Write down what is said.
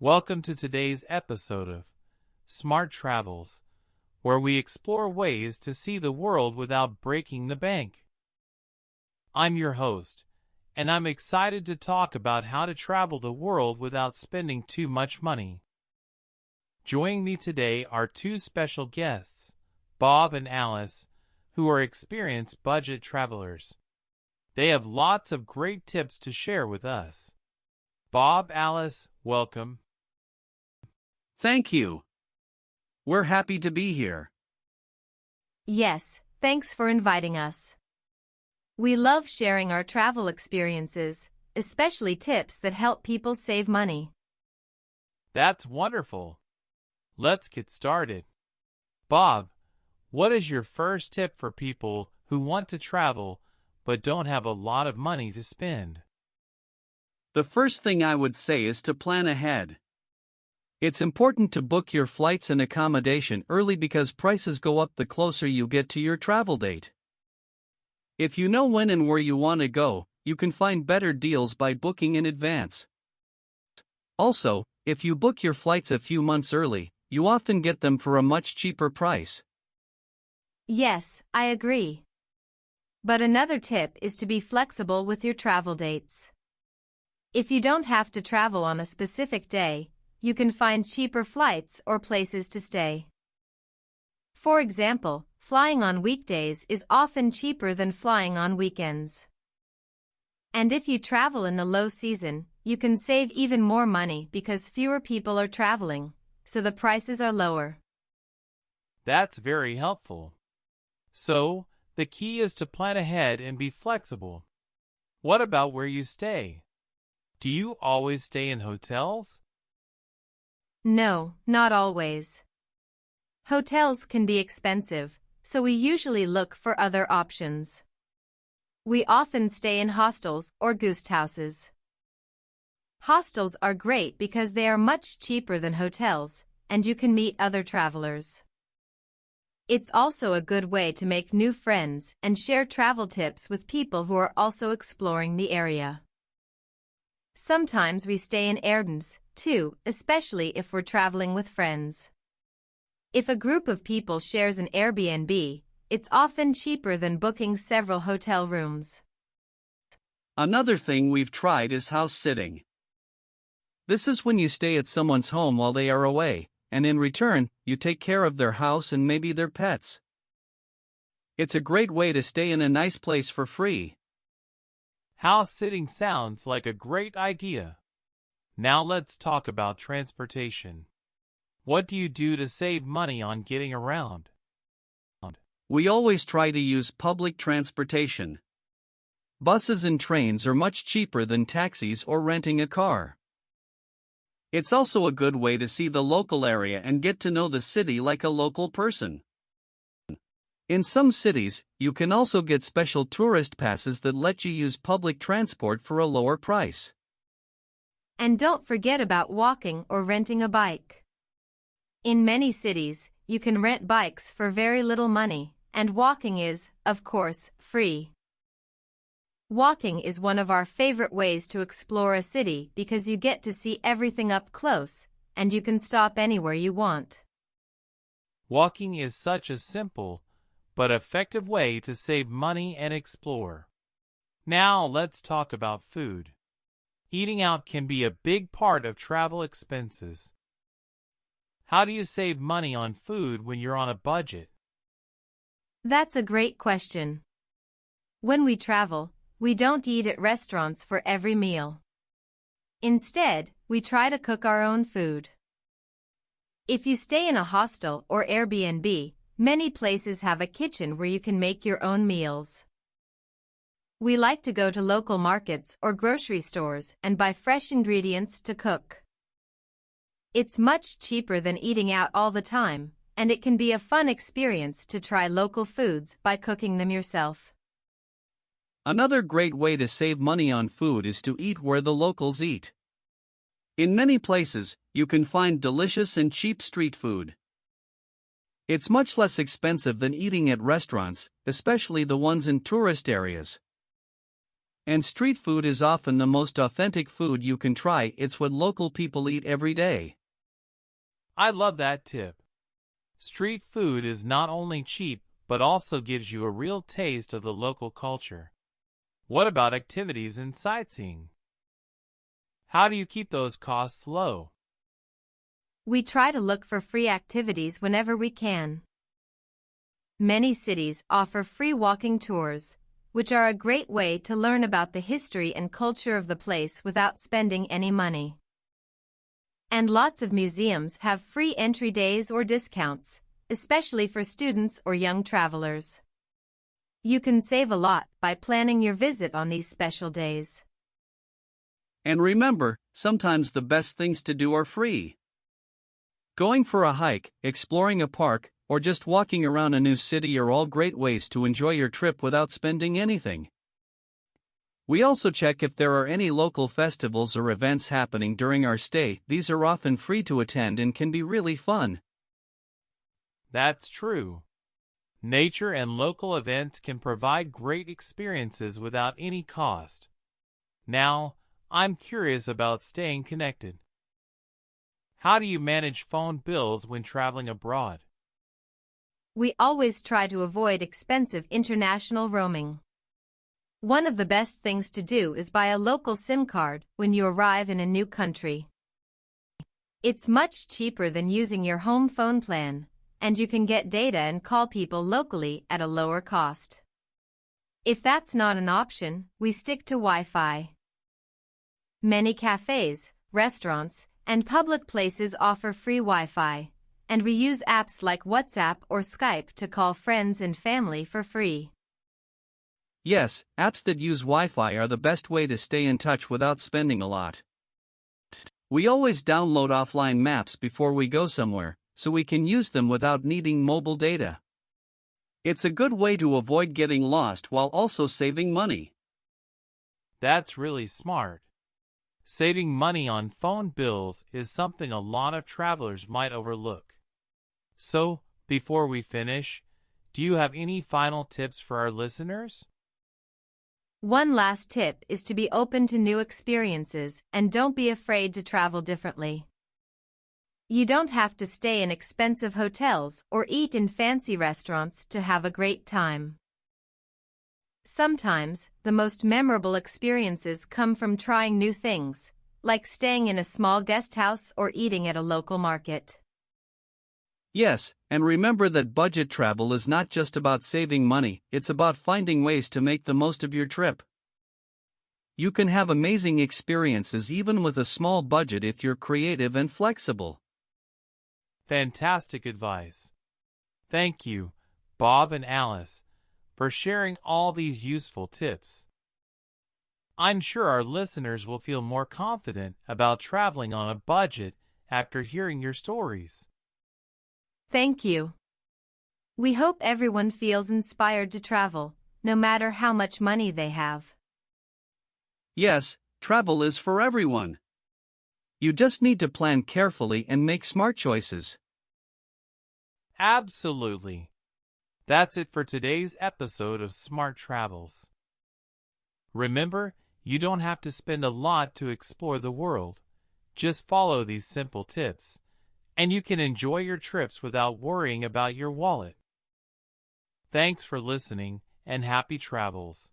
Welcome to today's episode of Smart Travels, where we explore ways to see the world without breaking the bank. I'm your host, and I'm excited to talk about how to travel the world without spending too much money. Joining me today are two special guests, Bob and Alice, who are experienced budget travelers. They have lots of great tips to share with us. Bob, Alice, welcome. Thank you. We're happy to be here. Yes, thanks for inviting us. We love sharing our travel experiences, especially tips that help people save money. That's wonderful. Let's get started. Bob, what is your first tip for people who want to travel but don't have a lot of money to spend? The first thing I would say is to plan ahead. It's important to book your flights and accommodation early because prices go up the closer you get to your travel date. If you know when and where you want to go, you can find better deals by booking in advance. Also, if you book your flights a few months early, you often get them for a much cheaper price. Yes, I agree. But another tip is to be flexible with your travel dates. If you don't have to travel on a specific day, you can find cheaper flights or places to stay. For example, flying on weekdays is often cheaper than flying on weekends. And if you travel in the low season, you can save even more money because fewer people are traveling, so the prices are lower. That's very helpful. So, the key is to plan ahead and be flexible. What about where you stay? Do you always stay in hotels? No, not always. Hotels can be expensive, so we usually look for other options. We often stay in hostels or guest houses. Hostels are great because they are much cheaper than hotels, and you can meet other travelers. It's also a good way to make new friends and share travel tips with people who are also exploring the area. Sometimes we stay in Airbnbs, too, especially if we're traveling with friends. If a group of people shares an Airbnb, it's often cheaper than booking several hotel rooms. Another thing we've tried is house sitting. This is when you stay at someone's home while they are away, and in return, you take care of their house and maybe their pets. It's a great way to stay in a nice place for free. House sitting sounds like a great idea. Now let's talk about transportation. What do you do to save money on getting around? We always try to use public transportation. Buses and trains are much cheaper than taxis or renting a car. It's also a good way to see the local area and get to know the city like a local person. In some cities, you can also get special tourist passes that let you use public transport for a lower price. And don't forget about walking or renting a bike. In many cities, you can rent bikes for very little money, and walking is, of course, free. Walking is one of our favorite ways to explore a city because you get to see everything up close, and you can stop anywhere you want. Walking is such a simple but effective way to save money and explore. Now let's talk about food. Eating out can be a big part of travel expenses. How do you save money on food when you're on a budget? That's a great question. When we travel, we don't eat at restaurants for every meal. Instead, we try to cook our own food. If you stay in a hostel or Airbnb, many places have a kitchen where you can make your own meals. We like to go to local markets or grocery stores and buy fresh ingredients to cook. It's much cheaper than eating out all the time, and it can be a fun experience to try local foods by cooking them yourself. Another great way to save money on food is to eat where the locals eat. In many places, you can find delicious and cheap street food. It's much less expensive than eating at restaurants, especially the ones in tourist areas. And street food is often the most authentic food you can try. It's what local people eat every day. I love that tip. Street food is not only cheap, but also gives you a real taste of the local culture. What about activities and sightseeing? How do you keep those costs low? We try to look for free activities whenever we can. Many cities offer free walking tours, which are a great way to learn about the history and culture of the place without spending any money. And lots of museums have free entry days or discounts, especially for students or young travelers. You can save a lot by planning your visit on these special days. And remember, sometimes the best things to do are free. Going for a hike, exploring a park, or just walking around a new city are all great ways to enjoy your trip without spending anything. We also check if there are any local festivals or events happening during our stay. These are often free to attend and can be really fun. That's true. Nature and local events can provide great experiences without any cost. Now, I'm curious about staying connected. How do you manage phone bills when traveling abroad? We always try to avoid expensive international roaming. One of the best things to do is buy a local SIM card when you arrive in a new country. It's much cheaper than using your home phone plan, and you can get data and call people locally at a lower cost. If that's not an option, we stick to Wi-Fi. Many cafes, restaurants, and public places offer free Wi-Fi, and we use apps like WhatsApp or Skype to call friends and family for free. Yes, apps that use Wi-Fi are the best way to stay in touch without spending a lot. We always download offline maps before we go somewhere, so we can use them without needing mobile data. It's a good way to avoid getting lost while also saving money. That's really smart. Saving money on phone bills is something a lot of travelers might overlook. So, before we finish, do you have any final tips for our listeners? One last tip is to be open to new experiences and don't be afraid to travel differently. You don't have to stay in expensive hotels or eat in fancy restaurants to have a great time. Sometimes, the most memorable experiences come from trying new things, like staying in a small guest house or eating at a local market. Yes, and remember that budget travel is not just about saving money, it's about finding ways to make the most of your trip. You can have amazing experiences even with a small budget if you're creative and flexible. Fantastic advice. Thank you, Bob and Alice, for sharing all these useful tips. I'm sure our listeners will feel more confident about traveling on a budget after hearing your stories. Thank you. We hope everyone feels inspired to travel, no matter how much money they have. Yes, travel is for everyone. You just need to plan carefully and make smart choices. Absolutely. That's it for today's episode of Smart Travels. Remember, you don't have to spend a lot to explore the world. Just follow these simple tips, and you can enjoy your trips without worrying about your wallet. Thanks for listening, and happy travels.